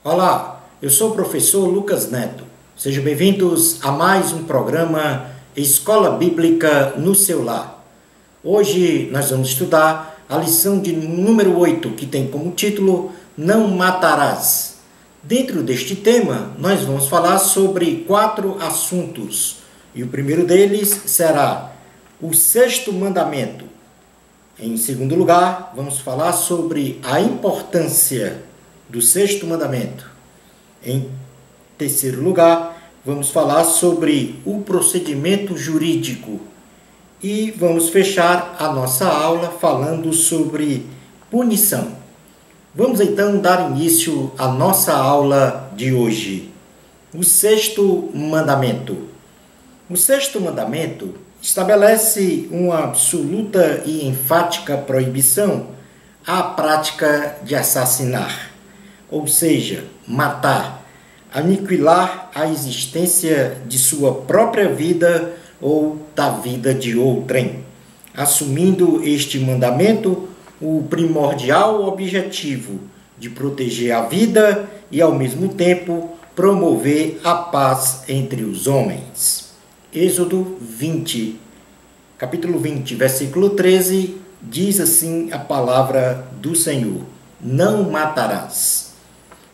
Olá, eu sou o professor Lucas Neto. Sejam bem-vindos a mais um programa Escola Bíblica no seu lar. Hoje nós vamos estudar a lição de número 8, que tem como título Não Matarás. Dentro deste tema, nós vamos falar sobre 4 assuntos. E o primeiro deles será o sexto mandamento. Em segundo lugar, vamos falar sobre a importância do sexto mandamento. Em terceiro lugar, vamos falar sobre o procedimento jurídico. E vamos fechar a nossa aula falando sobre punição. Vamos então dar início à nossa aula de hoje. O sexto mandamento. O sexto mandamento estabelece uma absoluta e enfática proibição à prática de assassinar, ou seja, matar, aniquilar a existência de sua própria vida ou da vida de outrem, assumindo este mandamento o primordial objetivo de proteger a vida e, ao mesmo tempo, promover a paz entre os homens. Êxodo 20, capítulo 20, versículo 13, diz assim a palavra do Senhor: Não matarás.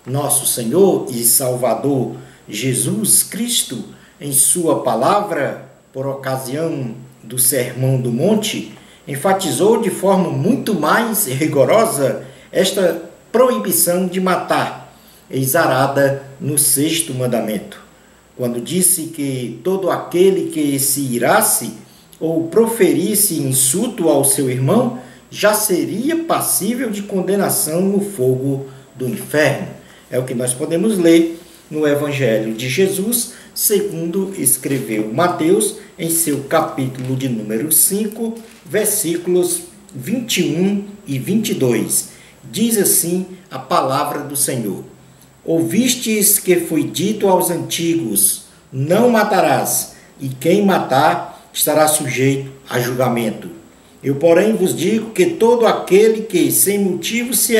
Nosso Senhor e Salvador Jesus Cristo, em sua palavra, por ocasião do Sermão do Monte, enfatizou de forma muito mais rigorosa esta proibição de matar, exarada no sexto mandamento, quando disse que todo aquele que se irasse ou proferisse insulto ao seu irmão já seria passível de condenação no fogo do inferno. É o que nós podemos ler no Evangelho de Jesus, segundo escreveu Mateus, em seu capítulo de número 5, versículos 21 e 22. Diz assim a palavra do Senhor: Ouvistes que foi dito aos antigos: Não matarás, e quem matar estará sujeito a julgamento. Eu, porém, vos digo que todo aquele que sem motivo se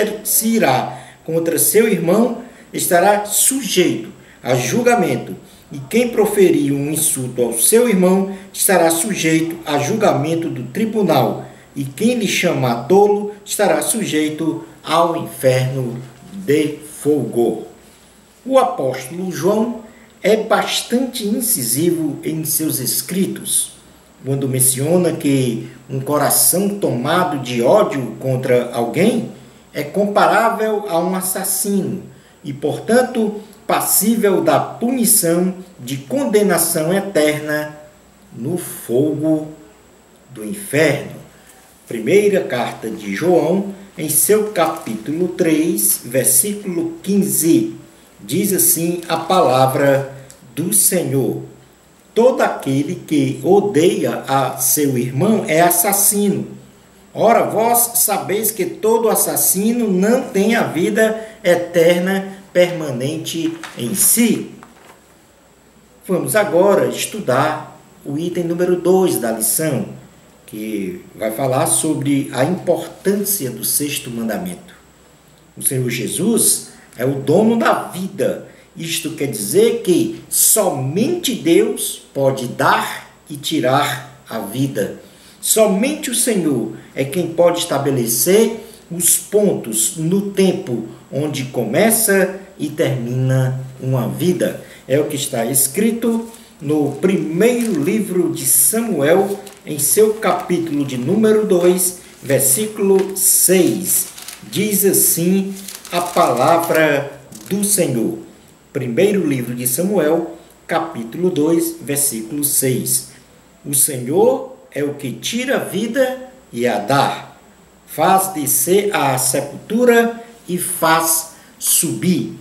irá contra seu irmão estará sujeito a julgamento, e quem proferir um insulto ao seu irmão estará sujeito a julgamento do tribunal, e quem lhe chamar tolo estará sujeito ao inferno de fogo. O apóstolo João é bastante incisivo em seus escritos, quando menciona que um coração tomado de ódio contra alguém é comparável a um assassino e, portanto, passível da punição de condenação eterna no fogo do inferno. Primeira carta de João, em seu capítulo 3, versículo 15, diz assim a palavra do Senhor: Todo aquele que odeia a seu irmão é assassino. Ora, vós sabeis que todo assassino não tem a vida eterna permanente em si. Vamos agora estudar o item número 2 da lição, que vai falar sobre a importância do sexto mandamento. O Senhor Jesus é o dono da vida. Isto quer dizer que somente Deus pode dar e tirar a vida. Somente o Senhor é quem pode estabelecer os pontos no tempo onde começa e termina uma vida. É o que está escrito no primeiro livro de Samuel, em seu capítulo de número 2, versículo 6. Diz assim a palavra do Senhor. Primeiro livro de Samuel, capítulo 2, versículo 6. O Senhor é o que tira a vida e a dá, faz descer à sepultura e faz subir.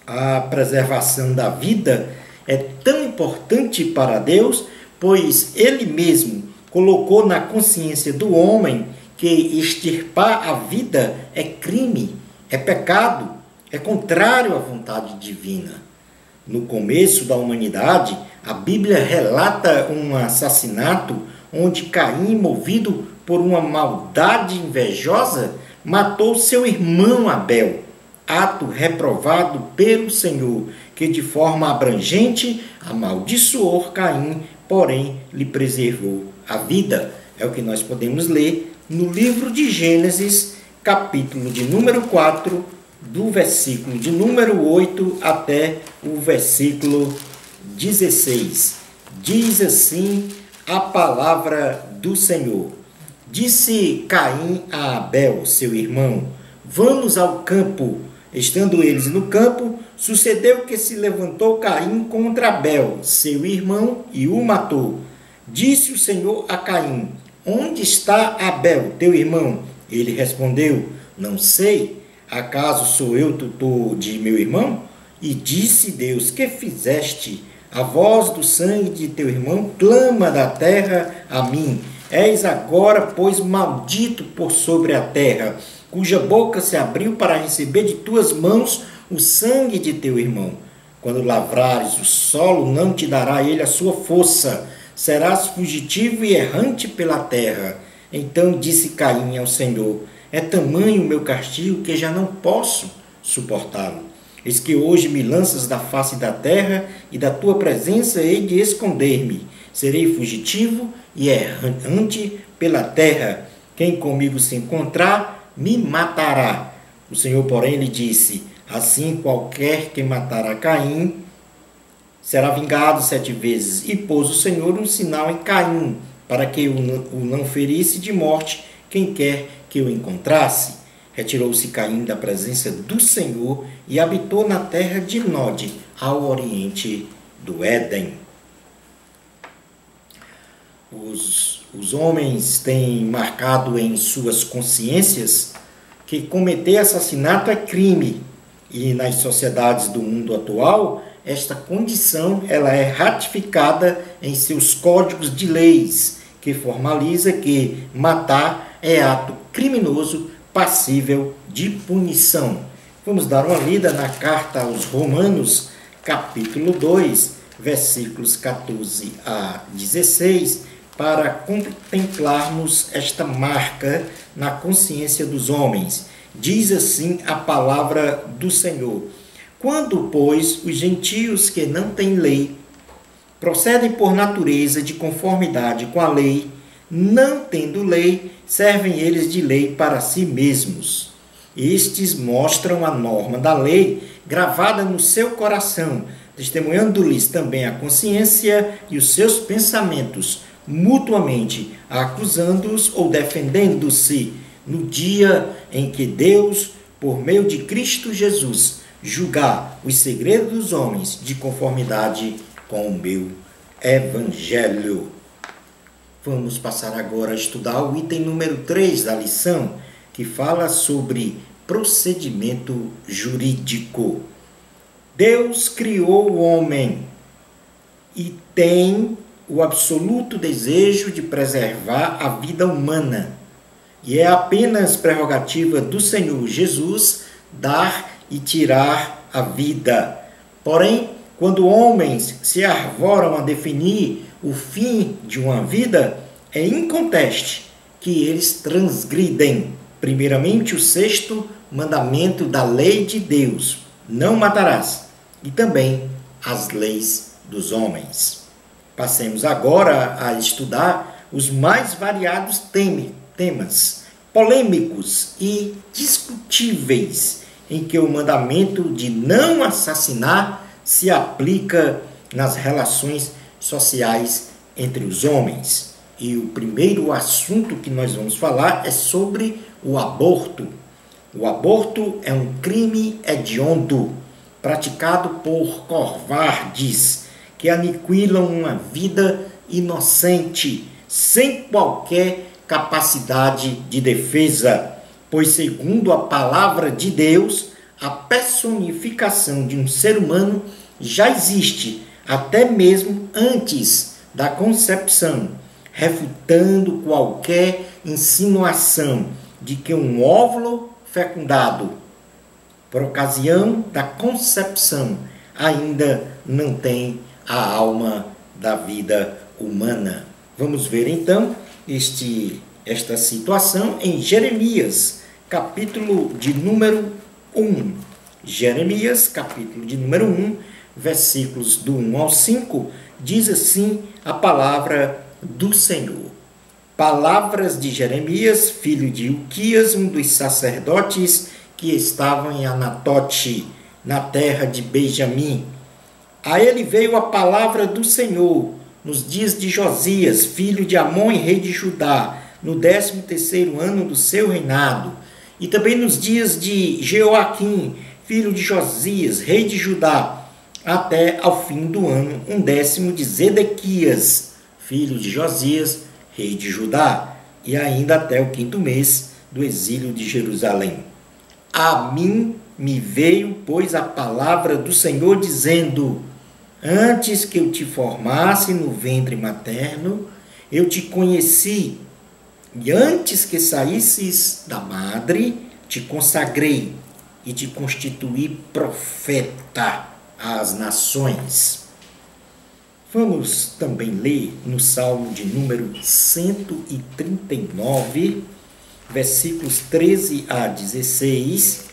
A preservação da vida é tão importante para Deus, pois Ele mesmo colocou na consciência do homem que extirpar a vida é crime, é pecado, é contrário à vontade divina. No começo da humanidade, a Bíblia relata um assassinato onde Caim, movido por uma maldade invejosa, matou seu irmão Abel. ato reprovado pelo Senhor, que de forma abrangente amaldiçoou Caim, porém lhe preservou a vida. É o que nós podemos ler no livro de Gênesis, capítulo de número 4, do versículo de número 8 até o versículo 16. Diz assim a palavra do Senhor. Disse Caim a Abel, seu irmão: vamos ao campo. Estando eles no campo, sucedeu que se levantou Caim contra Abel, seu irmão, e o matou. Disse o Senhor a Caim: onde está Abel, teu irmão? Ele respondeu: não sei. Acaso sou eu tutor de meu irmão? E disse Deus: que fizeste? A voz do sangue de teu irmão clama da terra a mim. És agora, pois, maldito por sobre a terra, cuja boca se abriu para receber de tuas mãos o sangue de teu irmão. Quando lavrares o solo, não te dará ele a sua força. Serás fugitivo e errante pela terra. Então disse Caim ao Senhor: é tamanho o meu castigo que já não posso suportá-lo. Eis que hoje me lanças da face da terra, e da tua presença hei de esconder-me. Serei fugitivo e errante pela terra. Quem comigo se encontrar, me matará. O Senhor, porém, lhe disse: assim qualquer que matar a Caim será vingado 7 vezes. E pôs o Senhor um sinal em Caim, para que o não ferisse de morte quem quer que o encontrasse. Retirou-se Caim da presença do Senhor e habitou na terra de Nod, ao oriente do Éden. Os homens têm marcado em suas consciências que cometer assassinato é crime. E nas sociedades do mundo atual, esta condição ela é ratificada em seus códigos de leis, que formaliza que matar é ato criminoso passível de punição. Vamos dar uma lida na carta aos Romanos, capítulo 2, versículos 14 a 16, para contemplarmos esta marca na consciência dos homens. Diz assim a palavra do Senhor: quando, pois, os gentios que não têm lei procedem por natureza de conformidade com a lei, não tendo lei, servem eles de lei para si mesmos. Estes mostram a norma da lei gravada no seu coração, testemunhando-lhes também a consciência e os seus pensamentos, mutuamente acusando-os ou defendendo-se, no dia em que Deus, por meio de Cristo Jesus, julgar os segredos dos homens de conformidade com o meu Evangelho. Vamos passar agora a estudar o item número 3 da lição, que fala sobre procedimento jurídico. Deus criou o homem e tem o absoluto desejo de preservar a vida humana. E é apenas prerrogativa do Senhor Jesus dar e tirar a vida. Porém, quando homens se arvoram a definir o fim de uma vida, é inconteste que eles transgridem, primeiramente, o 6º mandamento da lei de Deus: não matarás, e também as leis dos homens. Passemos agora a estudar os mais variados temas polêmicos e discutíveis em que o mandamento de não assassinar se aplica nas relações sociais entre os homens. E o primeiro assunto que nós vamos falar é sobre o aborto. O aborto é um crime hediondo, praticado por covardes que aniquilam uma vida inocente, sem qualquer capacidade de defesa, pois, segundo a palavra de Deus, a personificação de um ser humano já existe até mesmo antes da concepção, refutando qualquer insinuação de que um óvulo fecundado por ocasião da concepção ainda não tem a alma da vida humana. Vamos ver então esta situação em Jeremias, capítulo de número 1, Jeremias, capítulo de número 1, versículos do 1 ao 5, diz assim a palavra do Senhor. Palavras de Jeremias, filho de Ilquias, um dos sacerdotes que estavam em Anatote, na terra de Benjamim. A ele veio a palavra do Senhor nos dias de Josias, filho de Amon e rei de Judá, no 13º ano do seu reinado, e também nos dias de Jeoaquim, filho de Josias, rei de Judá, até ao fim do ano 10º de Zedequias, filho de Josias, rei de Judá, e ainda até o 5º mês do exílio de Jerusalém. A mim me veio, pois, a palavra do Senhor, dizendo: antes que eu te formasse no ventre materno, eu te conheci, e antes que saísses da madre, te consagrei e te constituí profeta às nações. Vamos também ler no Salmo de número 139, versículos 13 a 16,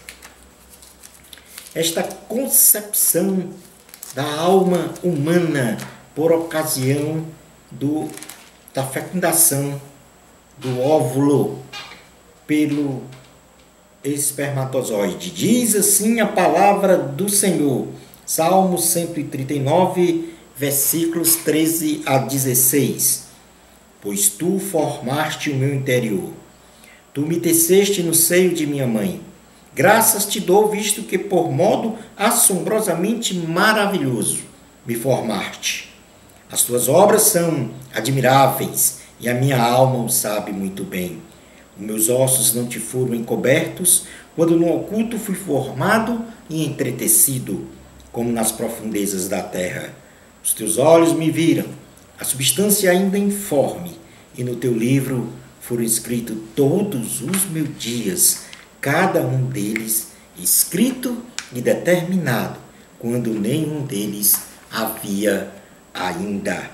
esta concepção da alma humana por ocasião da fecundação do óvulo pelo espermatozoide. Diz assim a palavra do Senhor, Salmo 139, versículos 13 a 16. Pois tu formaste o meu interior, tu me teceste no seio de minha mãe. Graças te dou, visto que por modo assombrosamente maravilhoso me formaste. As tuas obras são admiráveis, e a minha alma o sabe muito bem. Os meus ossos não te foram encobertos, quando no oculto fui formado e entretecido, como nas profundezas da terra. Os teus olhos me viram, a substância ainda informe, e no teu livro foram escritos todos os meus dias, cada um deles escrito e determinado, quando nenhum deles havia ainda.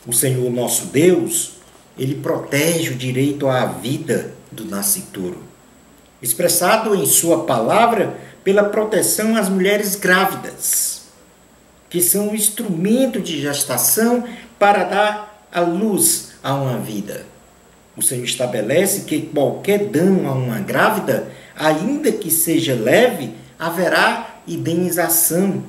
O Senhor nosso Deus, Ele protege o direito à vida do nascituro, expressado em sua palavra pela proteção às mulheres grávidas, que são o instrumento de gestação para dar a luz a uma vida. O Senhor estabelece que qualquer dano a uma grávida, ainda que seja leve, haverá indenização.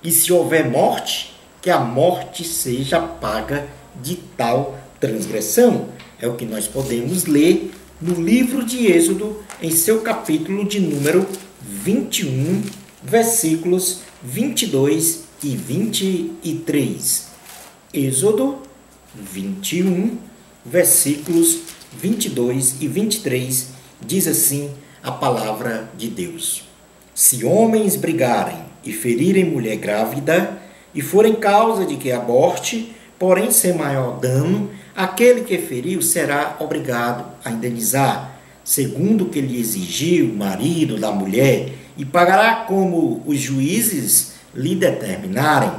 E se houver morte, que a morte seja paga de tal transgressão. É o que nós podemos ler no livro de Êxodo, em seu capítulo de número 21, versículos 22 e 23. Êxodo 21, versículos 22 e 23, diz assim a palavra de Deus: se homens brigarem e ferirem mulher grávida, e forem causa de que aborte, porém sem maior dano, aquele que feriu será obrigado a indenizar, segundo o que lhe exigiu o marido da mulher, e pagará como os juízes lhe determinarem.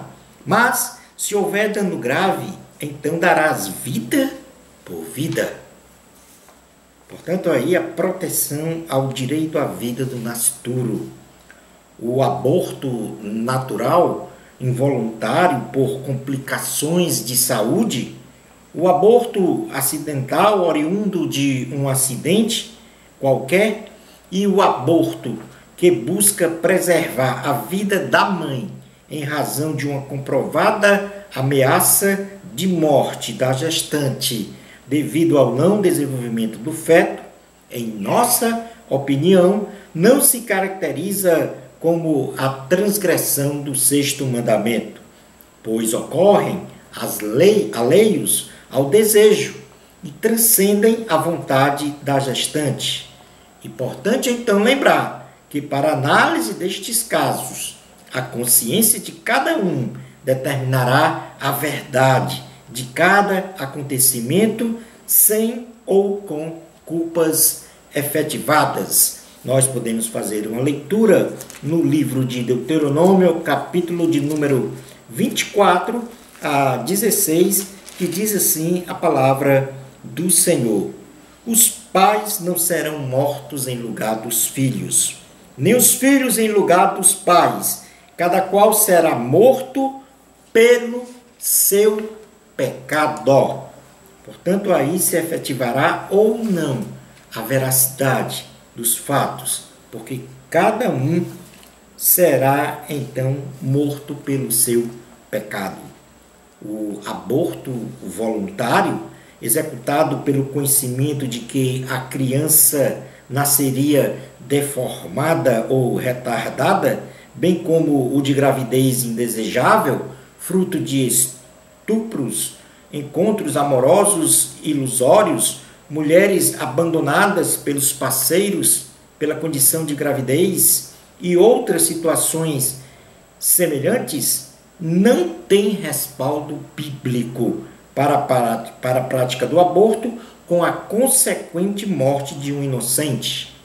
Mas, se houver dano grave, então darás vida por vida. Portanto, aí a proteção ao direito à vida do nascituro. O aborto natural, involuntário, por complicações de saúde, o aborto acidental, oriundo de um acidente qualquer, e o aborto que busca preservar a vida da mãe em razão de uma comprovada ameaça de morte da gestante devido ao não desenvolvimento do feto, em nossa opinião, não se caracteriza como a transgressão do 6º mandamento, pois ocorrem alheios ao desejo e transcendem a vontade da gestante. Importante então lembrar que, para análise destes casos, a consciência de cada um determinará a verdade de cada acontecimento, sem ou com culpas efetivadas. Nós podemos fazer uma leitura no livro de Deuteronômio, capítulo de número 24 a 16, que diz assim a palavra do Senhor: os pais não serão mortos em lugar dos filhos, nem os filhos em lugar dos pais. Cada qual será morto pelo seu pecado. Portanto, aí se efetivará ou não a veracidade dos fatos, porque cada um será então morto pelo seu pecado. O aborto voluntário, executado pelo conhecimento de que a criança nasceria deformada ou retardada, bem como o de gravidez indesejável, fruto de estupros, encontros amorosos ilusórios, mulheres abandonadas pelos parceiros pela condição de gravidez e outras situações semelhantes, não tem respaldo bíblico para a prática do aborto com a consequente morte de um inocente.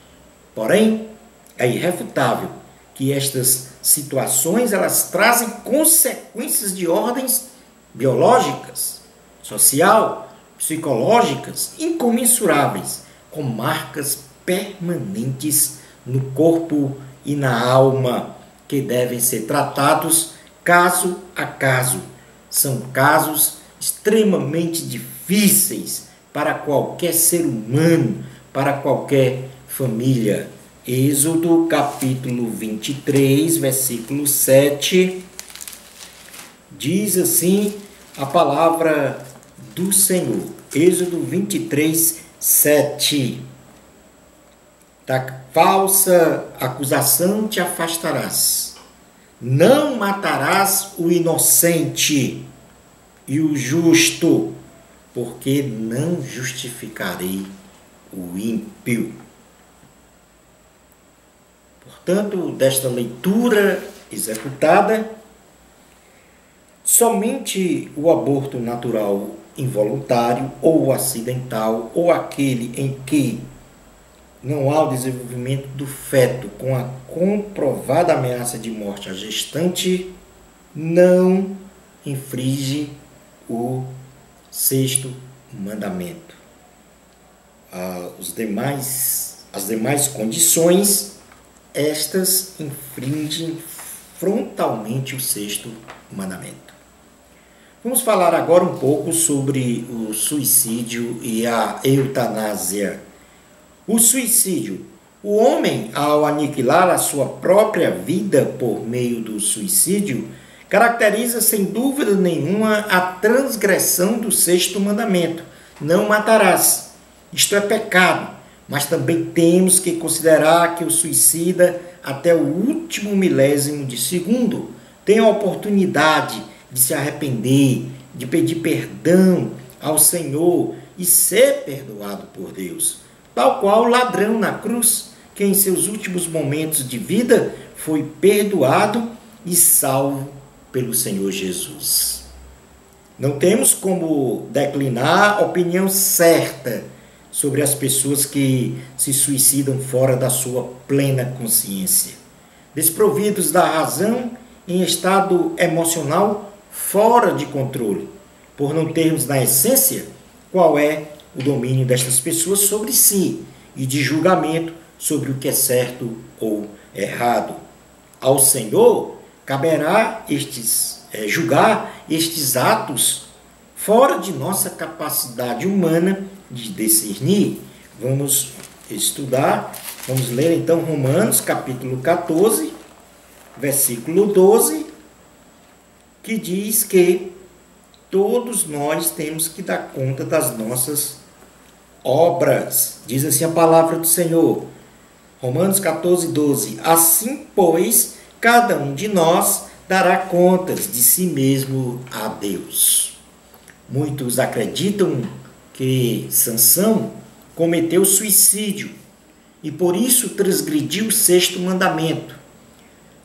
Porém, é irrefutável que estas situações elas trazem consequências de ordens biológicas, social, psicológicas, incomensuráveis, com marcas permanentes no corpo e na alma, que devem ser tratados caso a caso. São casos extremamente difíceis para qualquer ser humano, para qualquer família. Êxodo capítulo 23, versículo 7, diz assim a palavra do Senhor. Êxodo 23, 7. Da falsa acusação te afastarás. Não matarás o inocente e o justo, porque não justificarei o ímpio. Portanto, desta leitura executada, somente o aborto natural involuntário ou acidental, ou aquele em que não há o desenvolvimento do feto com a comprovada ameaça de morte à gestante, não infringe o sexto mandamento. As demais condições, estas infringem frontalmente o sexto mandamento. Vamos falar agora um pouco sobre o suicídio e a eutanásia. O suicídio. O homem, ao aniquilar a sua própria vida por meio do suicídio, caracteriza sem dúvida nenhuma a transgressão do sexto mandamento: não matarás. Isto é pecado, mas também temos que considerar que o suicida, até o último milésimo de segundo, tem a oportunidade de se arrepender, de pedir perdão ao Senhor e ser perdoado por Deus. Tal qual o ladrão na cruz, que em seus últimos momentos de vida foi perdoado e salvo pelo Senhor Jesus. Não temos como declinar a opinião certa sobre as pessoas que se suicidam fora da sua plena consciência, desprovidos da razão, em estado emocional fora de controle, por não termos na essência qual é o domínio destas pessoas sobre si e de julgamento sobre o que é certo ou errado. Ao Senhor caberá julgar estes atos fora de nossa capacidade humana de discernir. Vamos estudar, vamos ler então Romanos capítulo 14, versículo 12, que diz que todos nós temos que dar conta das nossas obras. Diz assim a palavra do Senhor, Romanos 14, 12. Assim, pois, cada um de nós dará contas de si mesmo a Deus. Muitos acreditam que Sansão cometeu suicídio e por isso transgrediu o sexto mandamento.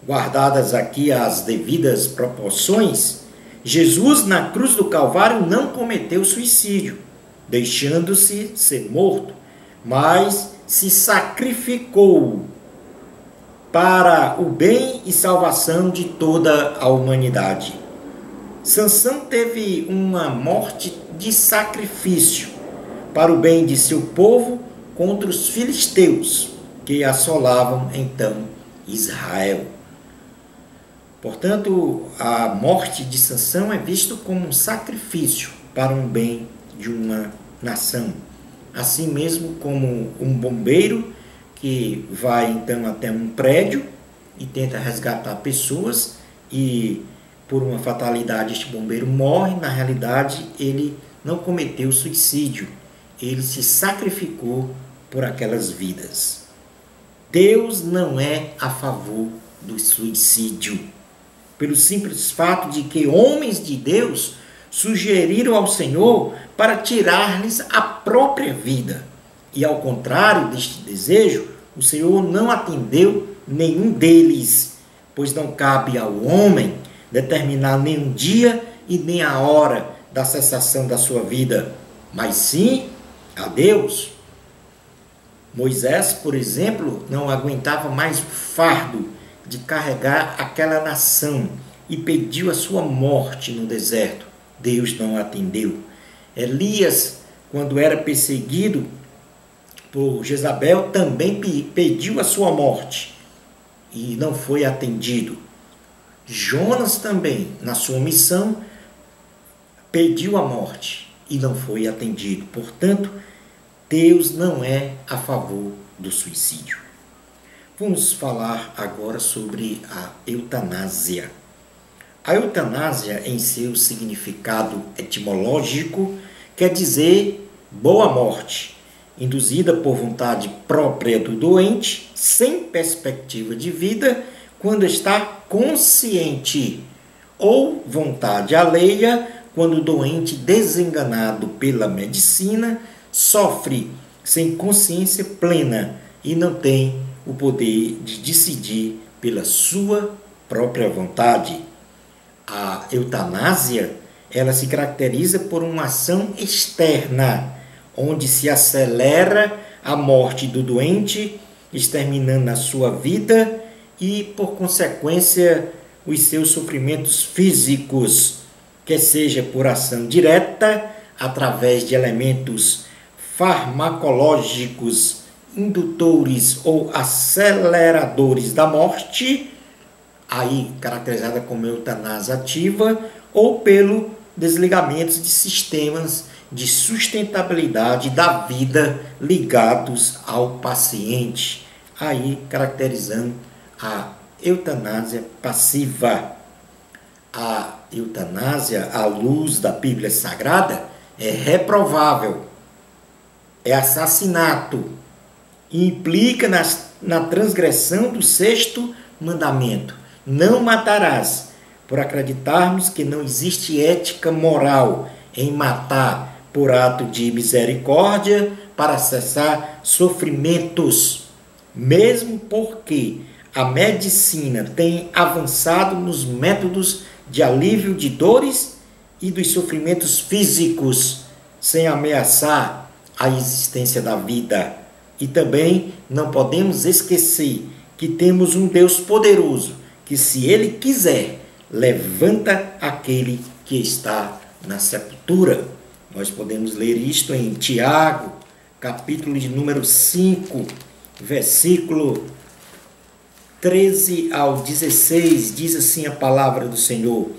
Guardadas aqui as devidas proporções, Jesus na cruz do Calvário não cometeu suicídio, deixando-se ser morto, mas se sacrificou para o bem e salvação de toda a humanidade. Sansão teve uma morte de sacrifício para o bem de seu povo contra os filisteus, que assolavam então Israel. Portanto, a morte de Sansão é vista como um sacrifício para um bem de uma nação. Assim mesmo como um bombeiro que vai então até um prédio e tenta resgatar pessoas e por uma fatalidade este bombeiro morre, na realidade ele não cometeu suicídio, ele se sacrificou por aquelas vidas. Deus não é a favor do suicídio, pelo simples fato de que homens de Deus sugeriram ao Senhor para tirar-lhes a própria vida. E ao contrário deste desejo, o Senhor não atendeu nenhum deles, pois não cabe ao homem determinar nem um dia e nem a hora da cessação da sua vida, mas sim a Deus. Moisés, por exemplo, não aguentava mais o fardo de carregar aquela nação e pediu a sua morte no deserto. Deus não atendeu. Elias, quando era perseguido por Jezabel, também pediu a sua morte e não foi atendido. Jonas também, na sua missão, pediu a morte e não foi atendido. Portanto, Deus não é a favor do suicídio. Vamos falar agora sobre a eutanásia. A eutanásia, em seu significado etimológico, quer dizer boa morte, induzida por vontade própria do doente, sem perspectiva de vida, quando está consciente, ou vontade alheia, quando o doente, desenganado pela medicina, sofre sem consciência plena e não tem o poder de decidir pela sua própria vontade. A eutanásia, ela se caracteriza por uma ação externa, onde se acelera a morte do doente, exterminando a sua vida e, por consequência, os seus sofrimentos físicos, quer seja por ação direta, através de elementos farmacológicos, indutores ou aceleradores da morte, aí caracterizada como eutanásia ativa, ou pelo desligamento de sistemas de sustentabilidade da vida ligados ao paciente, aí caracterizando a eutanásia passiva. A eutanásia, à luz da Bíblia Sagrada, é reprovável, é assassinato, e implica na transgressão do 6º mandamento: não matarás, por acreditarmos que não existe ética moral em matar por ato de misericórdia para cessar sofrimentos, mesmo porque a medicina tem avançado nos métodos de alívio de dores e dos sofrimentos físicos, sem ameaçar a existência da vida. E também não podemos esquecer que temos um Deus poderoso, que, se Ele quiser, levanta aquele que está na sepultura. Nós podemos ler isto em Tiago, capítulo de número 5, versículo 13 ao 16, diz assim a palavra do Senhor: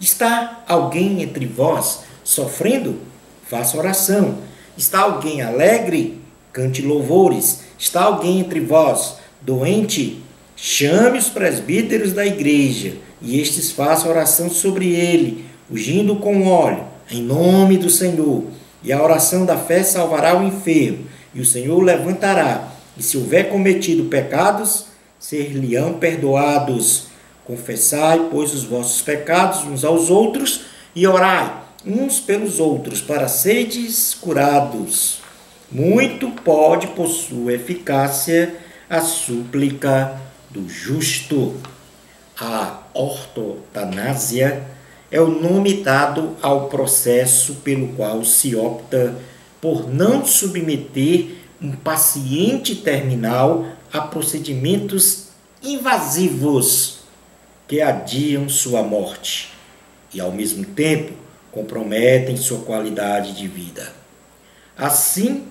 está alguém entre vós sofrendo? Faça oração. Está alguém alegre? Cante louvores. Está alguém entre vós doente? Chame os presbíteros da igreja, e estes façam oração sobre ele, ungindo com óleo, em nome do Senhor. E a oração da fé salvará o enfermo, e o Senhor o levantará. E se houver cometido pecados, ser-lhe-ão perdoados. Confessai, pois, os vossos pecados uns aos outros, e orai uns pelos outros, para seres curados. Muito pode, por sua eficácia, a súplica do justo. A ortotanásia é o nome dado ao processo pelo qual se opta por não submeter um paciente terminal a procedimentos invasivos que adiam sua morte e, ao mesmo tempo, comprometem sua qualidade de vida. Assim,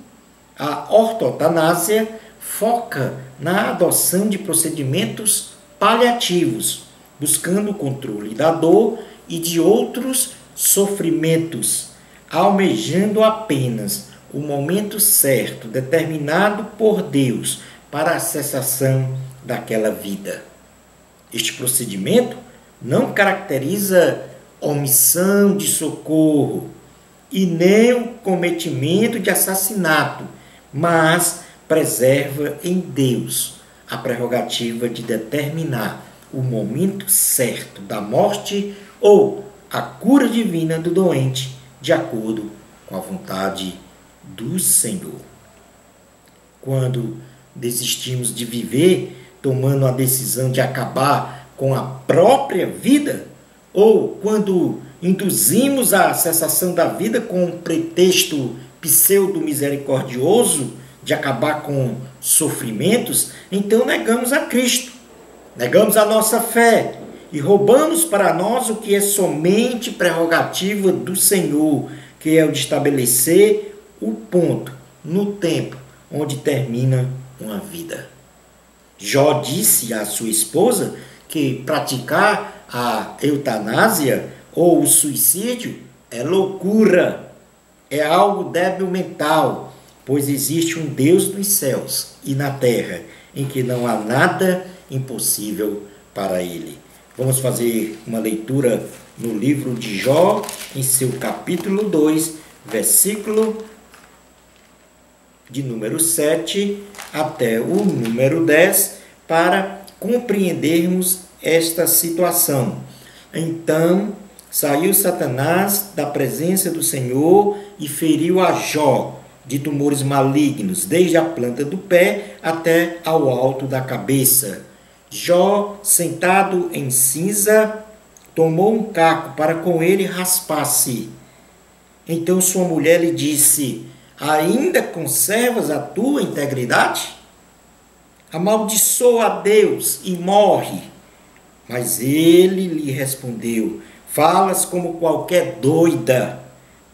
a ortotanásia foca na adoção de procedimentos paliativos, buscando o controle da dor e de outros sofrimentos, almejando apenas o momento certo, determinado por Deus, para a cessação daquela vida. Este procedimento não caracteriza omissão de socorro e nem o cometimento de assassinato, mas preserva em Deus a prerrogativa de determinar o momento certo da morte ou a cura divina do doente, de acordo com a vontade do Senhor. Quando desistimos de viver, tomando a decisão de acabar com a própria vida, ou quando induzimos a cessação da vida com um pretexto pseudo-misericordioso de acabar com sofrimentos, então negamos a Cristo, negamos a nossa fé e roubamos para nós o que é somente prerrogativa do Senhor, que é o de estabelecer o ponto no tempo onde termina uma vida. Jó disse à sua esposa que praticar a eutanásia ou o suicídio é loucura, é algo débil mental, pois existe um Deus nos céus e na terra em que não há nada impossível para ele. Vamos fazer uma leitura no livro de Jó, em seu capítulo 2, versículo de número 7 até o número 10, para compreendermos esta situação. Então saiu Satanás da presença do Senhor e feriu a Jó de tumores malignos, desde a planta do pé até ao alto da cabeça. Jó, sentado em cinza, tomou um caco para com ele raspar-se. Então sua mulher lhe disse: ainda conservas a tua integridade? Amaldiçoa a Deus e morre. Mas ele lhe respondeu: falas como qualquer doida.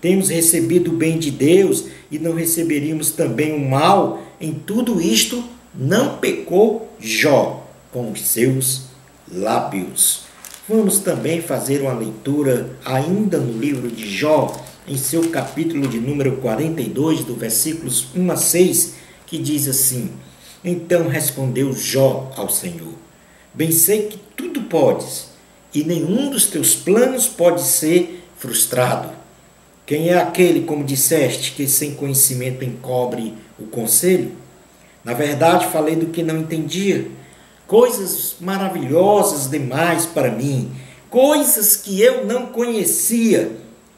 Temos recebido o bem de Deus e não receberíamos também o mal? Em tudo isto não pecou Jó com os seus lábios. Vamos também fazer uma leitura ainda no livro de Jó, em seu capítulo de número 42, do versículos 1 a 6, que diz assim: então respondeu Jó ao Senhor: bem sei que tudo podes, e nenhum dos teus planos pode ser frustrado. Quem é aquele, como disseste, que sem conhecimento encobre o conselho? Na verdade, falei do que não entendia, coisas maravilhosas demais para mim, coisas que eu não conhecia.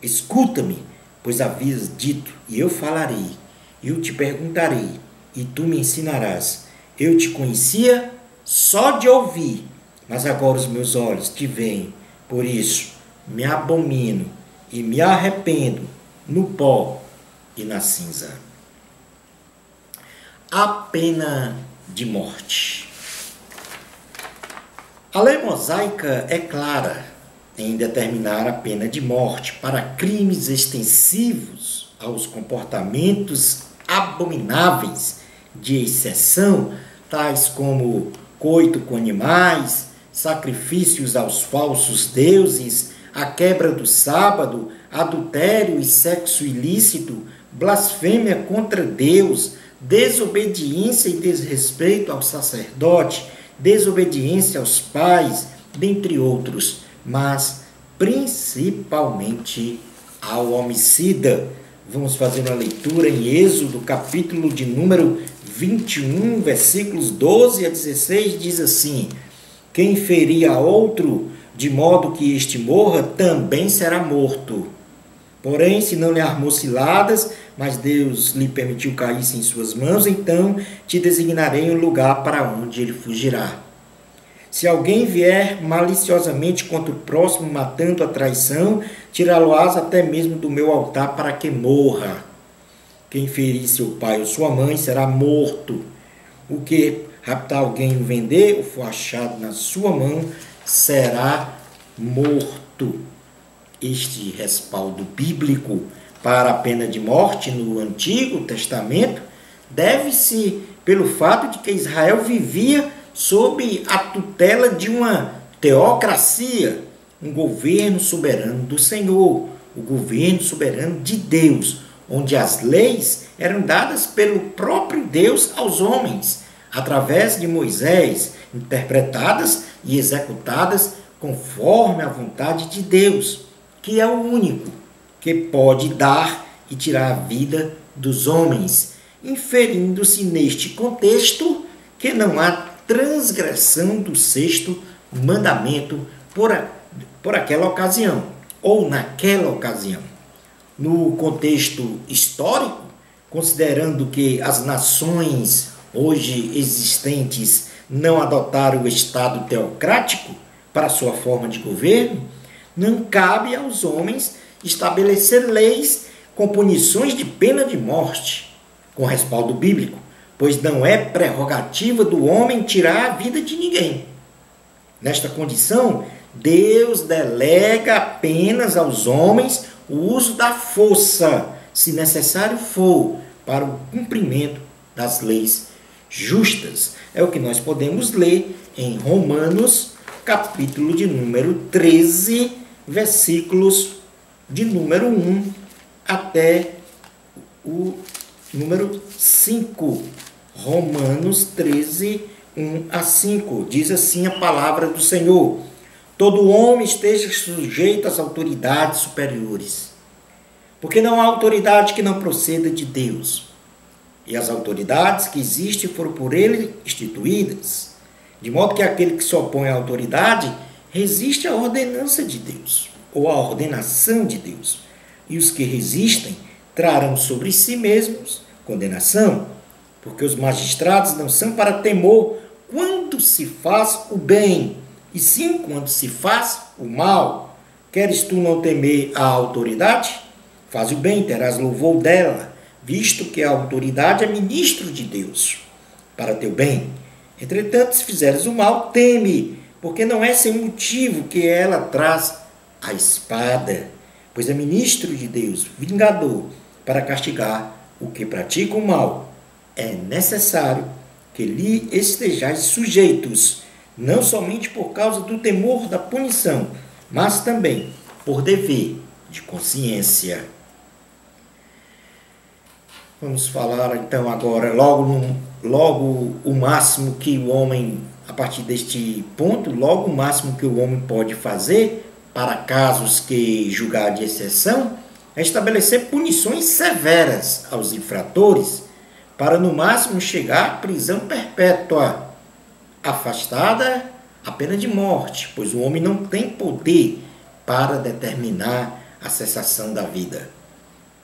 Escuta-me, pois havias dito, e eu falarei, eu te perguntarei, e tu me ensinarás. Eu te conhecia só de ouvir, mas agora os meus olhos te veem. Por isso, me abomino e me arrependo no pó e na cinza. A pena de morte. A lei mosaica é clara em determinar a pena de morte para crimes extensivos aos comportamentos abomináveis de exceção, tais como coito com animais, sacrifícios aos falsos deuses, a quebra do sábado, adultério e sexo ilícito, blasfêmia contra Deus, desobediência e desrespeito ao sacerdote, desobediência aos pais, dentre outros, mas principalmente ao homicida. Vamos fazer uma leitura em Êxodo, capítulo de número 21, versículos 12 a 16, diz assim: quem ferir a outro, de modo que este morra, também será morto. Porém, se não lhe armou ciladas, mas Deus lhe permitiu cair em suas mãos, então te designarei um lugar para onde ele fugirá. Se alguém vier maliciosamente contra o próximo, matando a traição, tirá-lo-ás até mesmo do meu altar para que morra. Quem ferir seu pai ou sua mãe será morto. O que raptar alguém e o vender, ou for achado na sua mão, será morto. Este respaldo bíblico para a pena de morte no Antigo Testamento Deve-se pelo fato de que Israel vivia sob a tutela de uma teocracia, um governo soberano do Senhor, o governo soberano de Deus, onde as leis eram dadas pelo próprio Deus aos homens, através de Moisés, interpretadas e executadas conforme a vontade de Deus, que é o único que pode dar e tirar a vida dos homens, inferindo-se neste contexto que não há transgressão do sexto mandamento por aquela ocasião, ou naquela ocasião. No contexto histórico, considerando que as nações hoje existentes não adotaram o Estado teocrático para sua forma de governo, não cabe aos homens estabelecer leis com punições de pena de morte, com respaldo bíblico, pois não é prerrogativa do homem tirar a vida de ninguém. Nesta condição, Deus delega apenas aos homens o uso da força, se necessário for, para o cumprimento das leis justas. É o que nós podemos ler em Romanos, capítulo de número 13, versículos de número 1 até o número 5. Romanos 13, 1 a 5. Diz assim a palavra do Senhor: todo homem esteja sujeito às autoridades superiores, porque não há autoridade que não proceda de Deus. E as autoridades que existem foram por ele instituídas, de modo que aquele que se opõe à autoridade resiste à ordenança de Deus, ou à ordenação de Deus. E os que resistem trarão sobre si mesmos condenação, porque os magistrados não são para temor quando se faz o bem, e sim quando se faz o mal. Queres tu não temer a autoridade? Faz o bem, terás louvor dela, visto que a autoridade é ministro de Deus, para teu bem. Entretanto, se fizeres o mal, teme, porque não é sem motivo que ela traz a espada, pois é ministro de Deus, vingador, para castigar o que pratica o mal. É necessário que lhe estejais sujeitos, não somente por causa do temor da punição, mas também por dever de consciência. Vamos falar então agora, logo o máximo que o homem, a partir deste ponto, logo o máximo que o homem pode fazer para casos que julgar de exceção é estabelecer punições severas aos infratores, para no máximo chegar à prisão perpétua, afastada a pena de morte, pois o homem não tem poder para determinar a cessação da vida.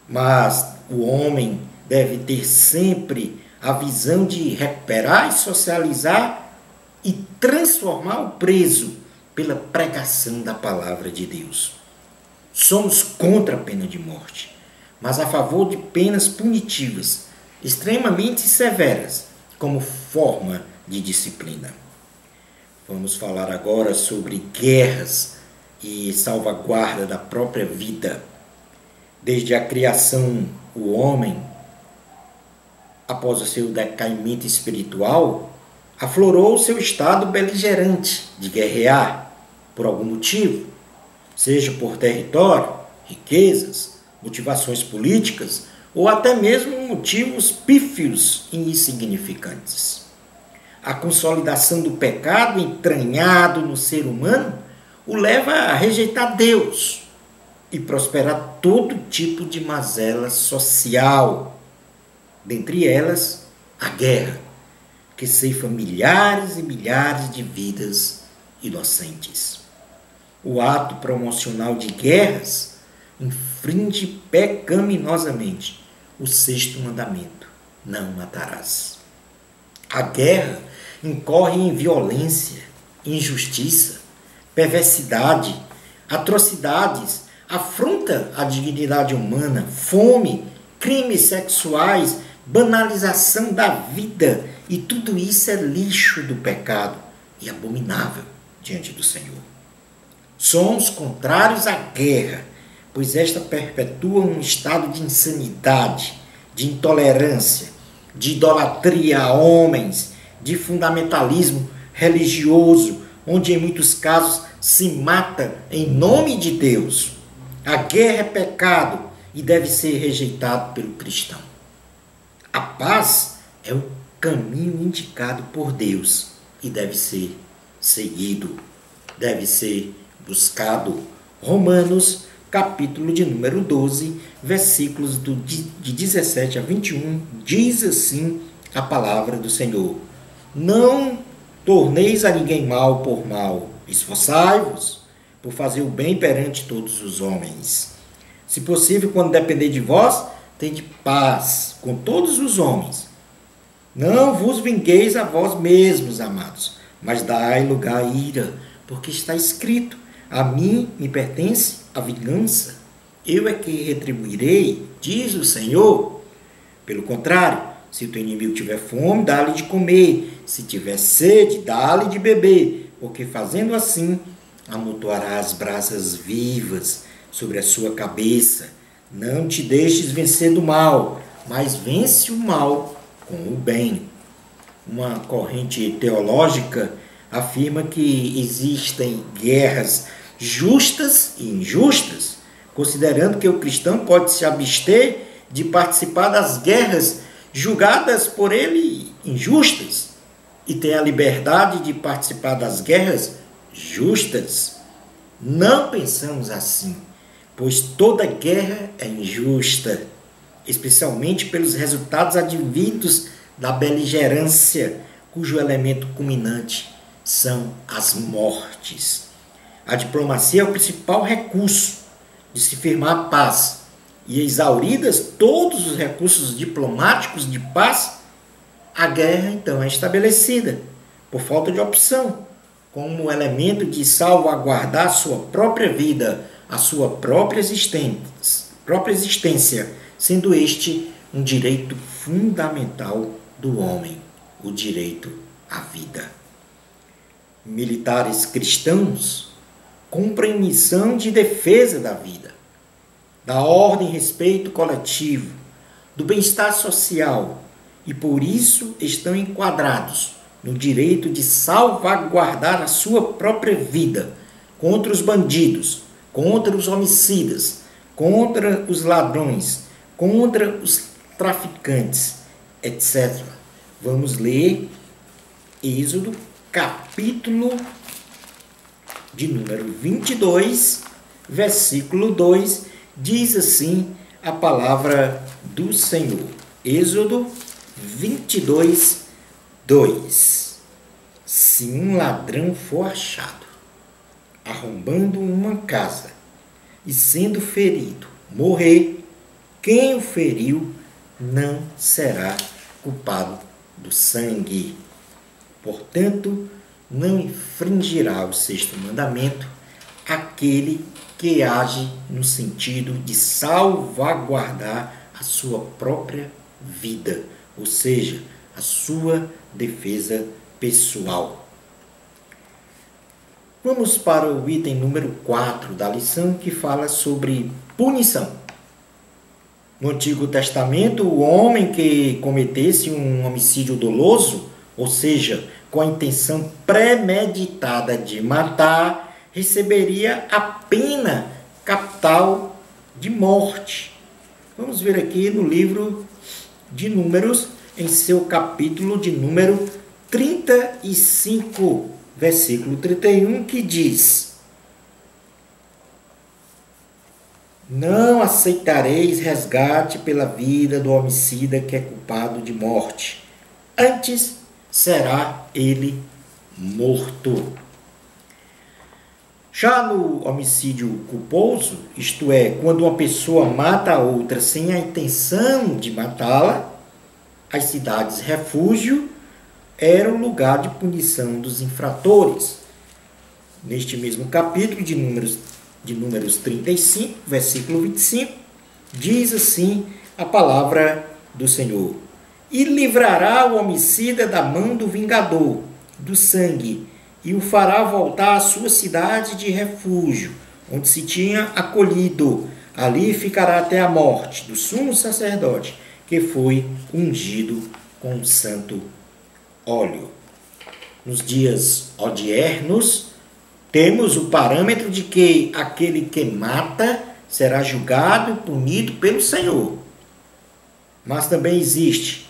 Mas o homem deve ter sempre a visão de recuperar e socializar e transformar o preso pela pregação da palavra de Deus. Somos contra a pena de morte, mas a favor de penas punitivas, extremamente severas, como forma de disciplina. Vamos falar agora sobre guerras e salvaguarda da própria vida. Desde a criação, o homem, após o seu decaimento espiritual, aflorou o seu estado beligerante de guerrear por algum motivo, seja por território, riquezas, motivações políticas ou até mesmo motivos pífios e insignificantes. A consolidação do pecado entranhado no ser humano o leva a rejeitar Deus e prosperar todo tipo de mazela social, dentre elas a guerra, que ceifa milhares e milhares de vidas inocentes. O ato promocional de guerras infringe pecaminosamente o sexto mandamento: não matarás. A guerra incorre em violência, injustiça, perversidade, atrocidades, afronta a dignidade humana, fome, crimes sexuais, banalização da vida, e tudo isso é lixo do pecado e abominável diante do Senhor. Somos contrários à guerra, pois esta perpetua um estado de insanidade, de intolerância, de idolatria a homens, de fundamentalismo religioso, onde em muitos casos se mata em nome de Deus. A guerra é pecado e deve ser rejeitado pelo cristão. A paz é o caminho indicado por Deus e deve ser seguido, deve ser buscado. Romanos, capítulo de número 12, versículos de 17 a 21, diz assim a palavra do Senhor: Não torneis a ninguém mal por mal, esforçai-vos por fazer o bem perante todos os homens. Se possível, quando depender de vós, tende paz com todos os homens. Não vos vingueis a vós mesmos, amados, mas dai lugar à ira, porque está escrito: a mim me pertence a vingança, eu é que retribuirei, diz o Senhor. Pelo contrário, se o teu inimigo tiver fome, dá-lhe de comer, se tiver sede, dá-lhe de beber, porque fazendo assim, amontoará as brasas vivas sobre a sua cabeça. Não te deixes vencer do mal, mas vence o mal com o bem. Uma corrente teológica afirma que existem guerras justas e injustas, considerando que o cristão pode se abster de participar das guerras julgadas por ele injustas e tem a liberdade de participar das guerras justas. Não pensamos assim, pois toda guerra é injusta, especialmente pelos resultados advindos da beligerância, cujo elemento culminante são as mortes. A diplomacia é o principal recurso de se firmar a paz, e exauridas todos os recursos diplomáticos de paz, a guerra então é estabelecida, por falta de opção, como elemento de salvaguardar a sua própria vida, a sua própria existência, sendo este um direito fundamental do homem, o direito à vida. Militares cristãos cumprem missão de defesa da vida, da ordem e respeito coletivo, do bem-estar social e por isso estão enquadrados no direito de salvaguardar a sua própria vida contra os bandidos, contra os homicidas, contra os ladrões, contra os traficantes, etc. Vamos ler Êxodo, capítulo de número 22, versículo 2, diz assim a palavra do Senhor. Êxodo 22, 2. Se um ladrão for achado arrombando uma casa e sendo ferido, morrer, quem o feriu não será culpado do sangue. Portanto, não infringirá o sexto mandamento aquele que age no sentido de salvaguardar a sua própria vida, ou seja, a sua defesa pessoal. Vamos para o item número 4 da lição, que fala sobre punição. No Antigo Testamento, o homem que cometesse um homicídio doloso, ou seja, com a intenção premeditada de matar, receberia a pena capital de morte. Vamos ver aqui no livro de Números, em seu capítulo de número 35, versículo 31, que diz: Não aceitareis resgate pela vida do homicida que é culpado de morte. Antes será ele morto. Já no homicídio culposo, isto é, quando uma pessoa mata a outra sem a intenção de matá-la, as cidades refúgio eram o lugar de punição dos infratores. Neste mesmo capítulo de Números 35, versículo 25, diz assim a palavra do Senhor: E livrará o homicida da mão do vingador, do sangue, e o fará voltar à sua cidade de refúgio, onde se tinha acolhido. Ali ficará até a morte do sumo sacerdote, que foi ungido com um santo óleo. Nos dias odiernos, temos o parâmetro de que aquele que mata será julgado e punido pelo Senhor. Mas também existe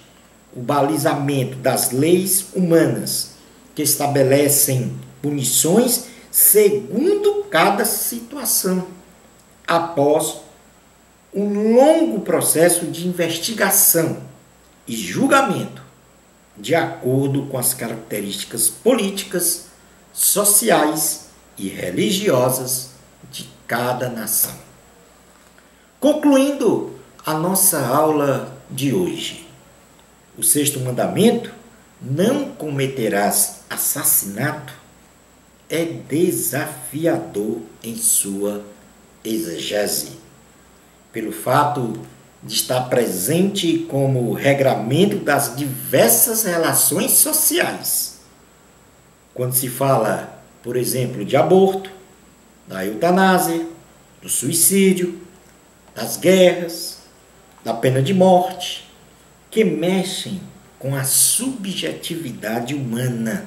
o balizamento das leis humanas, que estabelecem punições segundo cada situação, após um longo processo de investigação e julgamento, de acordo com as características políticas, sociais e religiosas de cada nação. Concluindo a nossa aula de hoje, o sexto mandamento, não cometerás assassinato, é desafiador em sua exegese, pelo fato de estar presente como regramento das diversas relações sociais. Quando se fala, por exemplo, de aborto, da eutanásia, do suicídio, das guerras, da pena de morte, que mexem com a subjetividade humana,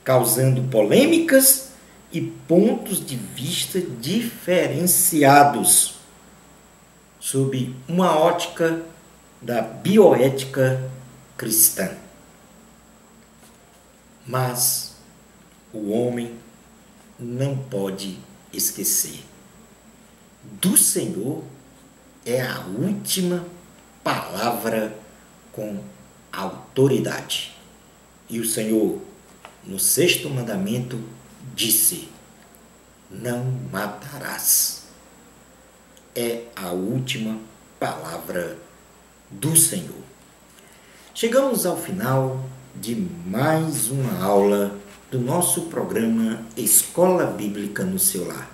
causando polêmicas e pontos de vista diferenciados, sob uma ótica da bioética cristã. Mas o homem não pode esquecer: do Senhor é a última palavra com autoridade. E o Senhor, no sexto mandamento, disse: não matarás. É a última palavra do Senhor. Chegamos ao final de mais uma aula do nosso programa Escola Bíblica no seu lar.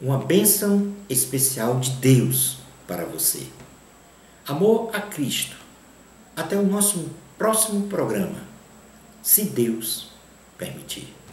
Uma bênção especial de Deus para você. Amor a Cristo. Até o nosso próximo programa, se Deus permitir.